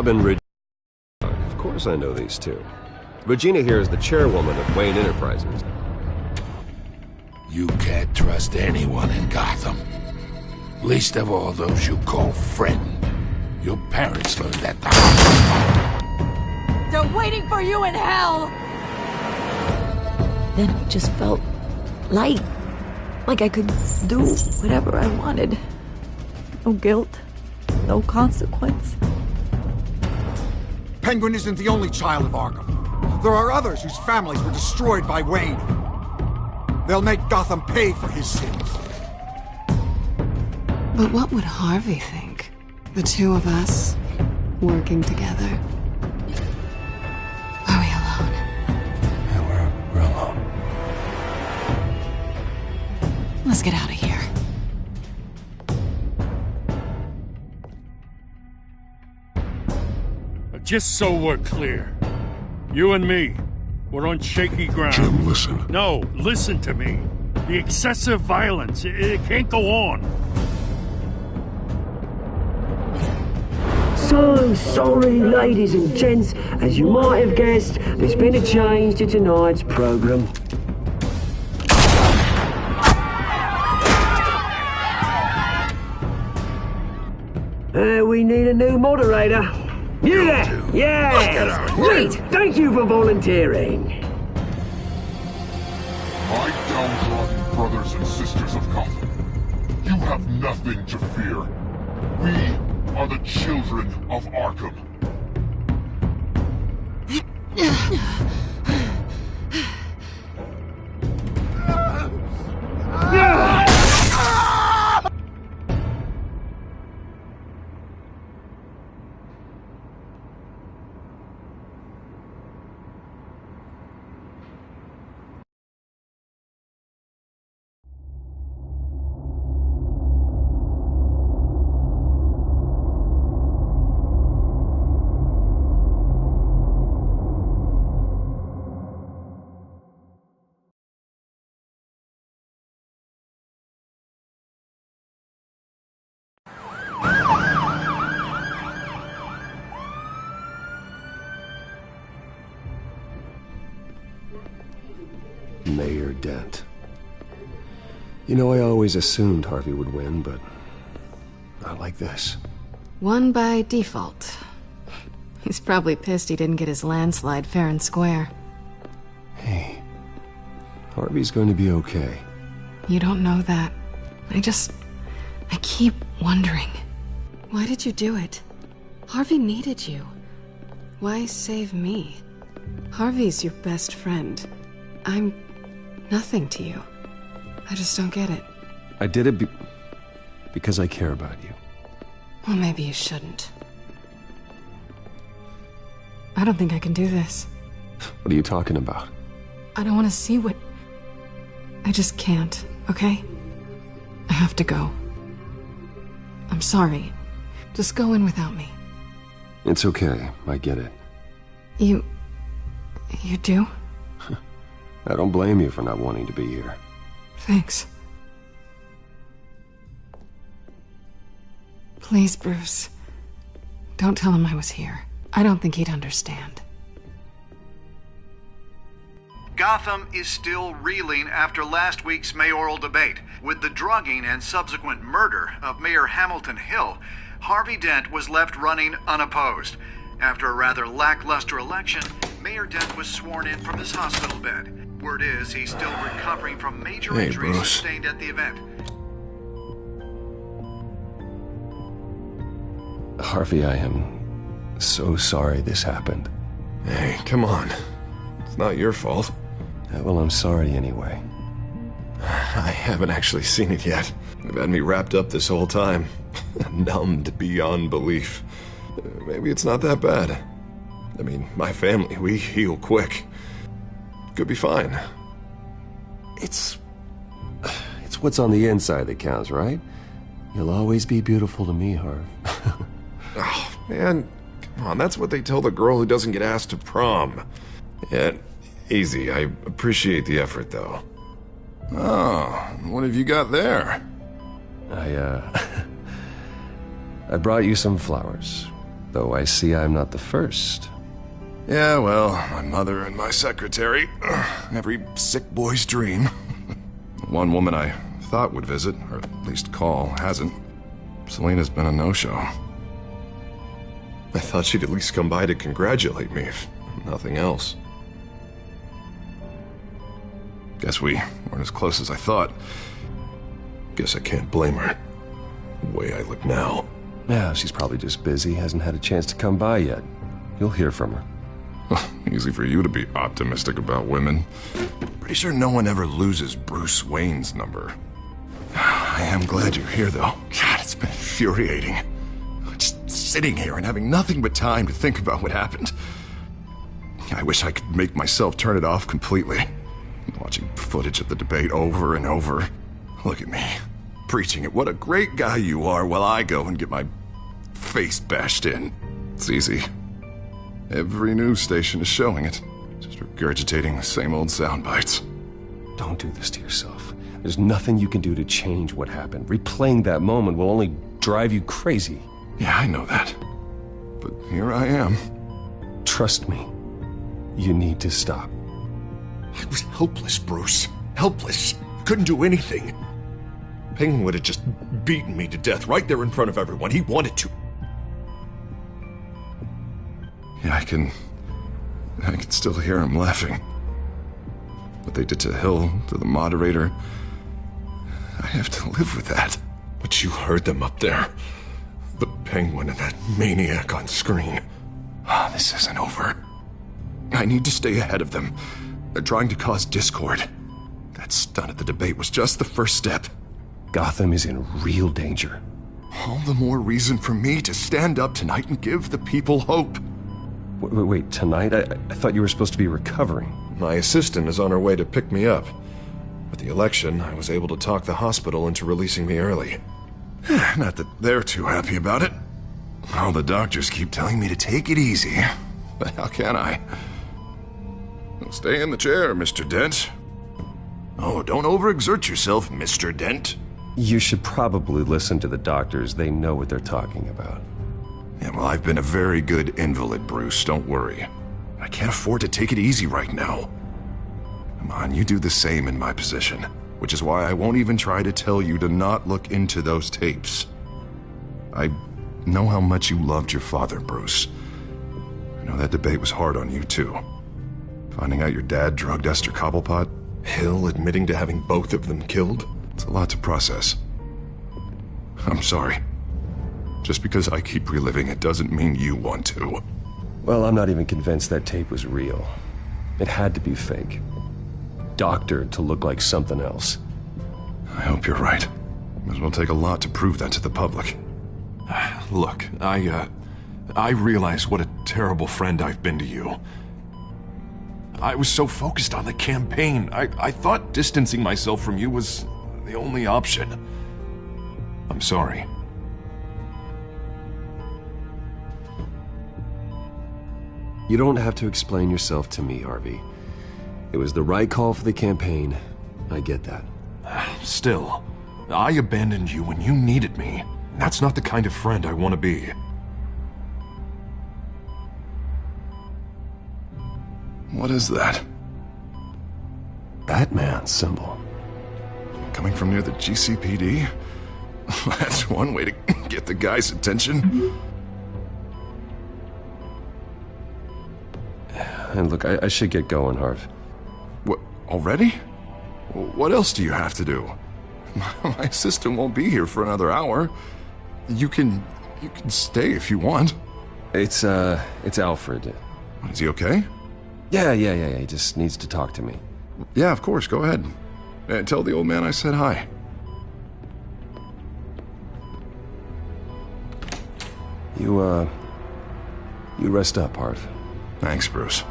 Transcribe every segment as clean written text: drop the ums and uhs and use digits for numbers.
Rob and Regina. Of course I know these two. Regina here is the chairwoman of Wayne Enterprises. You can't trust anyone in Gotham. Least of all those you call friend. Your parents learned that the hard way. They're waiting for you in hell! Then it just felt light. Like I could do whatever I wanted. No guilt. No consequence. Penguin isn't the only child of Arkham. There are others whose families were destroyed by Wayne. They'll make Gotham pay for his sins. But what would Harvey think? The two of us, working together. Are we alone? Yeah, we're alone. Let's get out of here. Just so we're clear, you and me, we're on shaky ground. Jim, listen. No, listen to me. The excessive violence, it can't go on. So sorry, ladies and gents. As you might have guessed, there's been a change to tonight's program. We need a new moderator. Yeah! Great! Thank you for volunteering. My downtrodden brothers and sisters of Gotham, you have nothing to fear. We are the children of Arkham. Mayor Dent. You know, I always assumed Harvey would win, but not like this. Won by default. He's probably pissed he didn't get his landslide fair and square. Hey, Harvey's going to be okay. You don't know that. I keep wondering. Why did you do it? Harvey needed you. Why save me? Harvey's your best friend. I'm nothing to you. I just don't get it. I did it because I care about you. Well, maybe you shouldn't. I don't think I can do this. What are you talking about? I don't want to see what... I just can't, okay? I have to go. I'm sorry. Just go in without me. It's okay. I get it. You do? I don't blame you for not wanting to be here. Thanks. Please, Bruce. Don't tell him I was here. I don't think he'd understand. Gotham is still reeling after last week's mayoral debate. With the drugging and subsequent murder of Mayor Hamilton Hill, Harvey Dent was left running unopposed. After a rather lackluster election, Mayor Dent was sworn in from his hospital bed. Word is he's still recovering from major injuries sustained at the event. Harvey, I am so sorry this happened. Hey, come on. It's not your fault. Well, I'm sorry anyway. I haven't actually seen it yet. They've had me wrapped up this whole time. Numbed beyond belief. Maybe it's not that bad. I mean, my family, we heal quick. Could be fine. It's what's on the inside that counts, right? You'll always be beautiful to me, Harv. Oh, man. Come on, that's what they tell the girl who doesn't get asked to prom. Yeah, easy. I appreciate the effort, though. Oh, what have you got there? I brought you some flowers. Though I see I'm not the first. Yeah, well, my mother and my secretary. Every sick boy's dream. One woman I thought would visit, or at least call, hasn't. Selena's been a no-show. I thought she'd at least come by to congratulate me, if nothing else. Guess we weren't as close as I thought. Guess I can't blame her. The way I look now. Yeah, she's probably just busy, hasn't had a chance to come by yet. You'll hear from her. Easy for you to be optimistic about women. Pretty sure no one ever loses Bruce Wayne's number. I am glad you're here, though. God, it's been infuriating. Just sitting here and having nothing but time to think about what happened. I wish I could make myself turn it off completely. Watching footage of the debate over and over. Look at me, preaching it. What a great guy you are, while I go and get my face bashed in. It's easy. Every news station is showing it. Just regurgitating the same old sound bites. Don't do this to yourself. There's nothing you can do to change what happened. Replaying that moment will only drive you crazy. Yeah, I know that. But here I am. Trust me. You need to stop. I was helpless, Bruce. Helpless. Couldn't do anything. Penguin would have just beaten me to death right there in front of everyone. He wanted to. Yeah, I can still hear him laughing. What they did to Hill, to the moderator, I have to live with that. But you heard them up there. The Penguin and that maniac on screen. This isn't over. I need to stay ahead of them. They're trying to cause discord. That stunt at the debate was just the first step. Gotham is in real danger. All the more reason for me to stand up tonight and give the people hope. Wait, tonight? I thought you were supposed to be recovering. My assistant is on her way to pick me up. With the election, I was able to talk the hospital into releasing me early. Not that they're too happy about it. All the doctors keep telling me to take it easy. But how can I? Well, stay in the chair, Mr. Dent. Oh, don't overexert yourself, Mr. Dent. You should probably listen to the doctors. They know what they're talking about. Yeah, well, I've been a very good invalid, Bruce. Don't worry. I can't afford to take it easy right now. Come on, you do the same in my position. Which is why I won't even try to tell you to not look into those tapes. I know how much you loved your father, Bruce. I know that debate was hard on you, too. Finding out your dad drugged Esther Cobblepot, Hill admitting to having both of them killed, it's a lot to process. I'm sorry. Just because I keep reliving it doesn't mean you want to. Well, I'm not even convinced that tape was real. It had to be fake. Doctored to look like something else. I hope you're right. It will take a lot to prove that to the public. Look, I realize what a terrible friend I've been to you. I was so focused on the campaign. I thought distancing myself from you was the only option. I'm sorry. You don't have to explain yourself to me, Harvey. It was the right call for the campaign. I get that. Still, I abandoned you when you needed me. That's not the kind of friend I want to be. What is that? Batman symbol. Coming from near the GCPD? That's one way to get the guy's attention. And look, I should get going, Harv. What, already? What else do you have to do? My assistant won't be here for another hour. You can stay if you want. It's Alfred. Is he okay? Yeah, he just needs to talk to me. Yeah, of course, go ahead. Tell the old man I said hi. You rest up, Harv. Thanks, Bruce.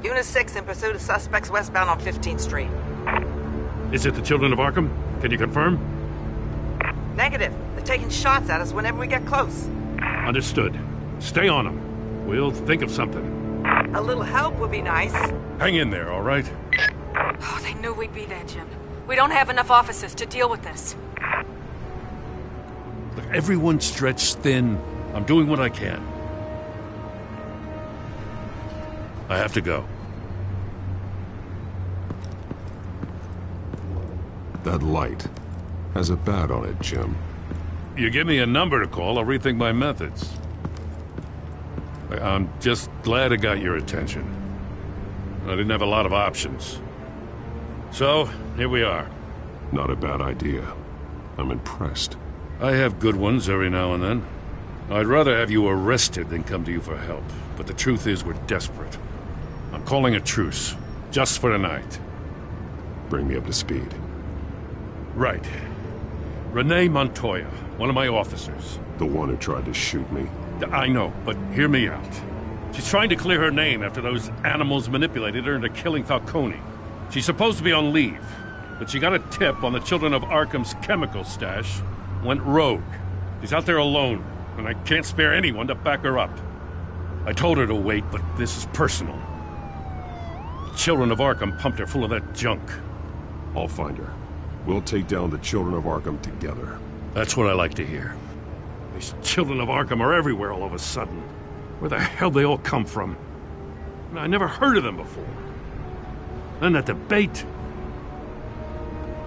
Unit 6 in pursuit of suspects westbound on 15th Street. Is it the Children of Arkham? Can you confirm? Negative. They're taking shots at us whenever we get close. Understood. Stay on them. We'll think of something. A little help would be nice. Hang in there, all right? Oh, they knew we'd be there, Jim. We don't have enough officers to deal with this. Look, everyone's stretched thin. I'm doing what I can. I have to go. That light has a bat on it, Jim. You give me a number to call, I'll rethink my methods. I'm just glad I got your attention. I didn't have a lot of options. So, here we are. Not a bad idea. I'm impressed. I have good ones every now and then. I'd rather have you arrested than come to you for help. But the truth is, we're desperate. I'm calling a truce, just for tonight. Bring me up to speed. Right. Renee Montoya, one of my officers. The one who tried to shoot me? I know, but hear me out. She's trying to clear her name after those animals manipulated her into killing Falcone. She's supposed to be on leave, but she got a tip on the Children of Arkham's chemical stash, went rogue. She's out there alone, and I can't spare anyone to back her up. I told her to wait, but this is personal. The Children of Arkham pumped her full of that junk. I'll find her. We'll take down the Children of Arkham together. That's what I like to hear. These Children of Arkham are everywhere all of a sudden. Where the hell they all come from? I never heard of them before. Then that debate.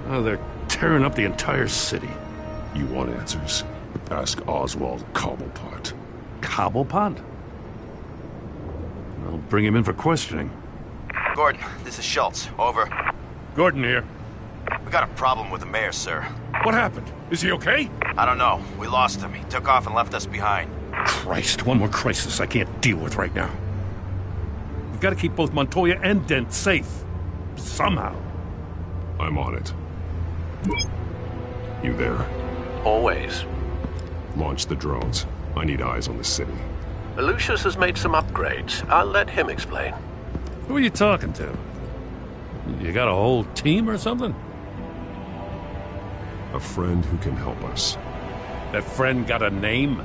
Oh, they're tearing up the entire city. You want answers? Ask Oswald Cobblepot. Cobblepot? I'll bring him in for questioning. Gordon, this is Schultz. Over. Gordon here. We got a problem with the mayor, sir. What happened? Is he okay? I don't know. We lost him. He took off and left us behind. Christ, one more crisis I can't deal with right now. We've got to keep both Montoya and Dent safe. Somehow. I'm on it. You there? Always. Launch the drones. I need eyes on the city. Lucius has made some upgrades. I'll let him explain. Who are you talking to? You got a whole team or something? A friend who can help us. That friend got a name?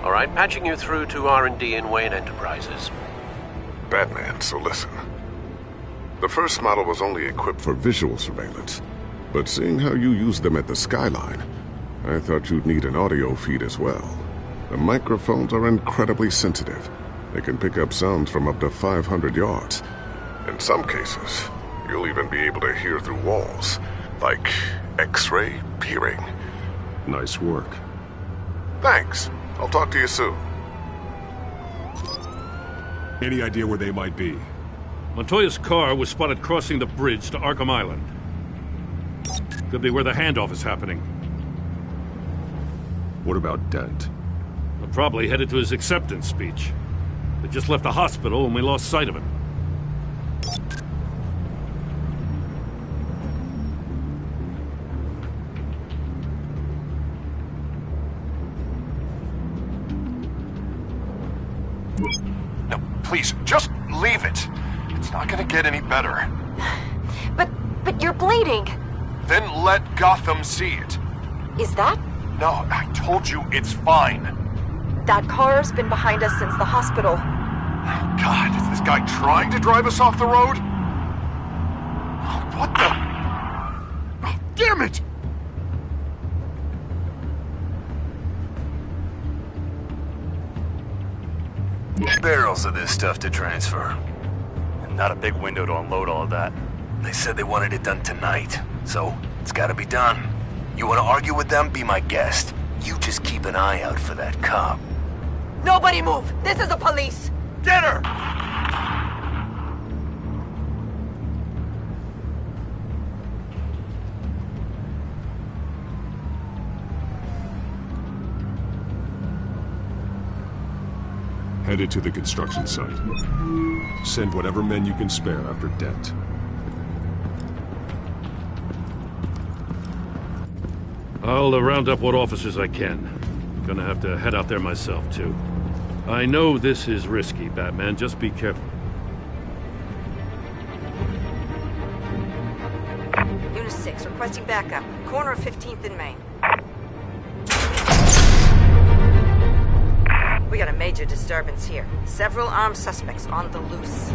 All right, patching you through to R&D in Wayne Enterprises. Batman, so listen. The first model was only equipped for visual surveillance, but seeing how you use them at the Skyline, I thought you'd need an audio feed as well. The microphones are incredibly sensitive. They can pick up sounds from up to 500 yards. In some cases, you'll even be able to hear through walls, like X-ray peering. Nice work. Thanks. I'll talk to you soon. Any idea where they might be? Montoya's car was spotted crossing the bridge to Arkham Island. Could be where the handoff is happening. What about Dent? We're probably headed to his acceptance speech. They just left the hospital and we lost sight of him. No, please, just leave it. It's not gonna get any better. But you're bleeding. Then let Gotham see it. Is that? No, I told you it's fine. That car's been behind us since the hospital. God, is this guy trying to drive us off the road? What the? Oh, damn it! Barrels of this stuff to transfer. And not a big window to unload all of that. They said they wanted it done tonight, so it's gotta be done. You wanna argue with them? Be my guest. You just keep an eye out for that cop. Nobody move! This is the police! Get her! Headed to the construction site. Send whatever men you can spare after Dent. I'll round up what officers I can. Gonna have to head out there myself, too. I know this is risky, Batman. Just be careful. suspects requesting backup. Corner of 15th and Main. We got a major disturbance here. Several armed suspects on the loose.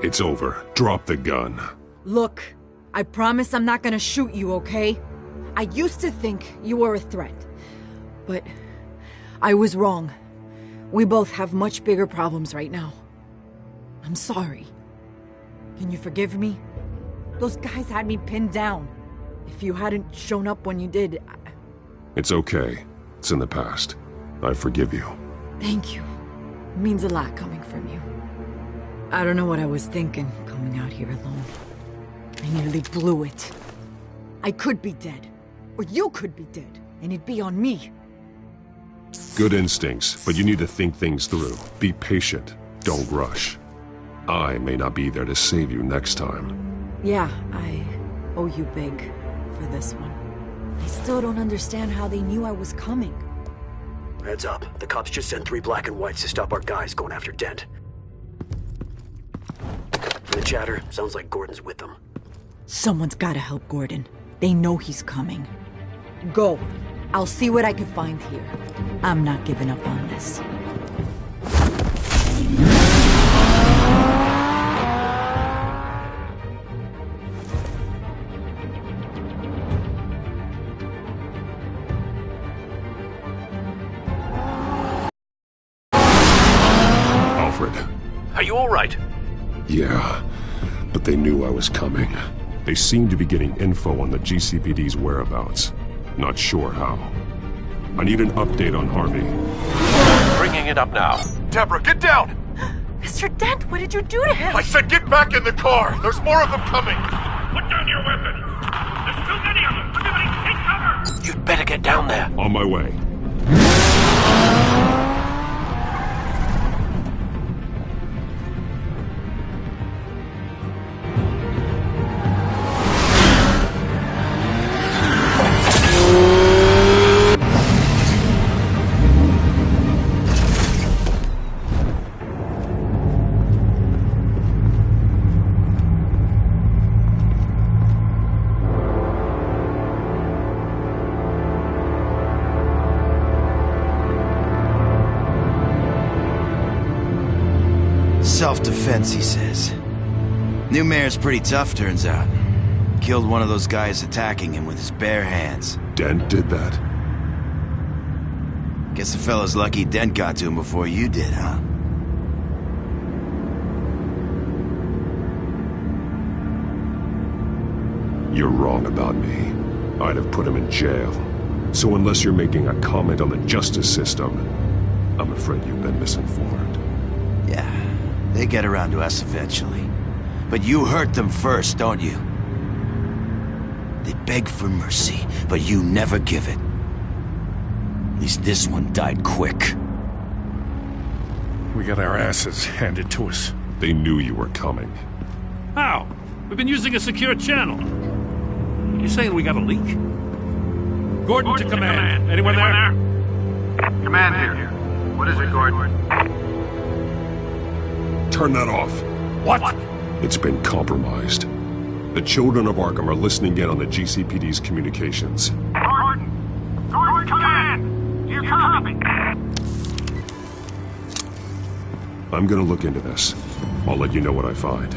It's over. Drop the gun. Look, I promise I'm not gonna shoot you, okay? I used to think you were a threat, but I was wrong. We both have much bigger problems right now. I'm sorry. Can you forgive me? Those guys had me pinned down. If you hadn't shown up when you did, It's okay. It's in the past. I forgive you. Thank you. It means a lot coming from you. I don't know what I was thinking, coming out here alone. I nearly blew it. I could be dead. Or you could be dead, and it'd be on me. Good instincts, but you need to think things through. Be patient. Don't rush. I may not be there to save you next time. Yeah, I owe you big for this one. I still don't understand how they knew I was coming. Heads up. The cops just sent 3 black and whites to stop our guys going after Dent. From the chatter, sounds like Gordon's with them. Someone's gotta help Gordon. They know he's coming. Go. I'll see what I can find here. I'm not giving up on this. Alfred. Are you all right? Yeah, but they knew I was coming. They seemed to be getting info on the GCPD's whereabouts. Not sure how. I need an update on Harvey. Bringing it up now. Deborah, get down! Mr. Dent, what did you do to him? I said get back in the car! There's more of them coming! Put down your weapon! There's too many of them! Everybody take cover! You'd better get down there. On my way. Self-defense, he says. New mayor's pretty tough, turns out. Killed one of those guys attacking him with his bare hands. Dent did that? Guess the fella's lucky Dent got to him before you did, huh? You're wrong about me. I'd have put him in jail. So unless you're making a comment on the justice system, I'm afraid you've been misinformed. Yeah, they get around to us eventually. But you hurt them first, don't you? They beg for mercy, but you never give it. At least this one died quick. We got our asses handed to us. They knew you were coming. How? We've been using a secure channel. You saying we got a leak? Gordon to command. Anyone there? Command here. What is it, Gordon? Turn that off. What? It's been compromised. The children of Arkham are listening in on the GCPD's communications. Gordon! Gordon, command! Do you copy? I'm gonna look into this. I'll let you know what I find.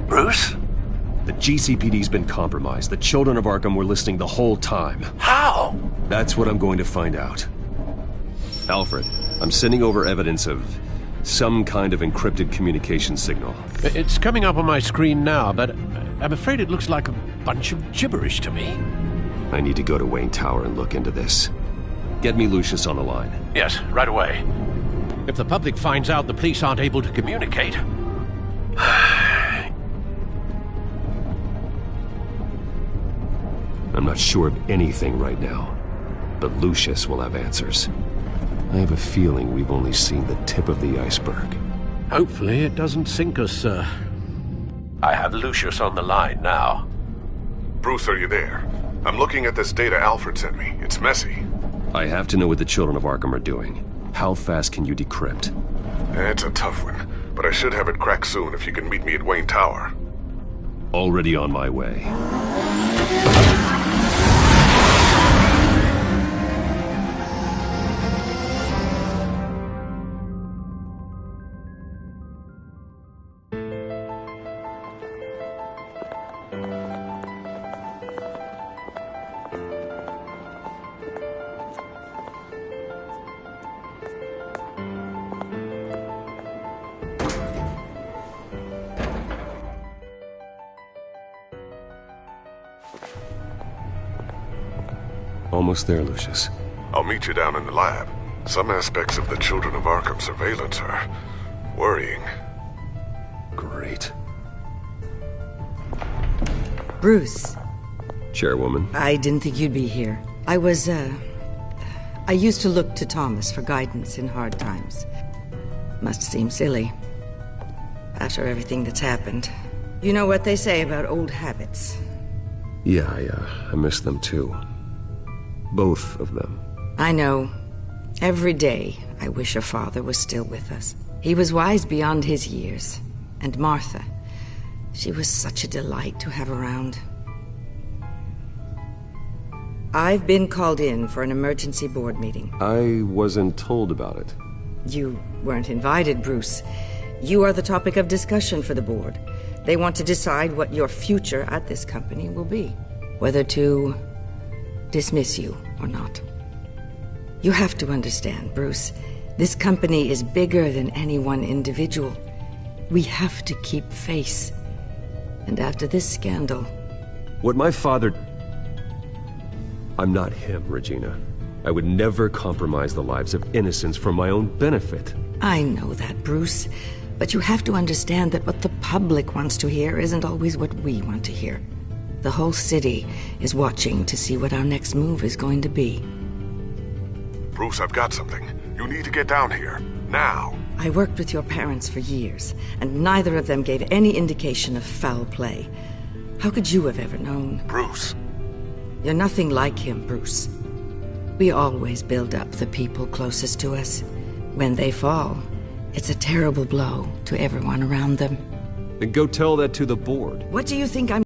Bruce? The GCPD's been compromised. The children of Arkham were listening the whole time. How? That's what I'm going to find out. Alfred, I'm sending over evidence of some kind of encrypted communication signal. It's coming up on my screen now, but I'm afraid it looks like a bunch of gibberish to me. I need to go to Wayne Tower and look into this. Get me Lucius on the line. Yes, right away. If the public finds out the police aren't able to communicate... I'm not sure of anything right now, but Lucius will have answers. I have a feeling we've only seen the tip of the iceberg. Hopefully it doesn't sink us, sir. I have Lucius on the line now. Bruce, are you there? I'm looking at this data Alfred sent me. It's messy. I have to know what the children of Arkham are doing. How fast can you decrypt? It's a tough one, but I should have it cracked soon if you can meet me at Wayne Tower. Already on my way. Almost there, Lucius. I'll meet you down in the lab. Some aspects of the Children of Arkham surveillance are worrying. Great. Bruce. Chairwoman. I didn't think you'd be here. I used to look to Thomas for guidance in hard times. Must seem silly. After everything that's happened. You know what they say about old habits. Yeah, I miss them too. Both of them. I know. Every day, I wish a father was still with us. He was wise beyond his years. And Martha, she was such a delight to have around. I've been called in for an emergency board meeting. I wasn't told about it. You weren't invited, Bruce. You are the topic of discussion for the board. They want to decide what your future at this company will be. Whether to dismiss you or not. You have to understand, Bruce. This company is bigger than any one individual. We have to keep face. And after this scandal... What my father... I'm not him, Regina. I would never compromise the lives of innocents for my own benefit. I know that, Bruce. But you have to understand that what the public wants to hear isn't always what we want to hear. The whole city is watching to see what our next move is going to be. Bruce, I've got something. You need to get down here. Now. I worked with your parents for years, and neither of them gave any indication of foul play. How could you have ever known? Bruce. You're nothing like him, Bruce. We always build up the people closest to us. When they fall, it's a terrible blow to everyone around them. Then go tell that to the board. What do you think I'm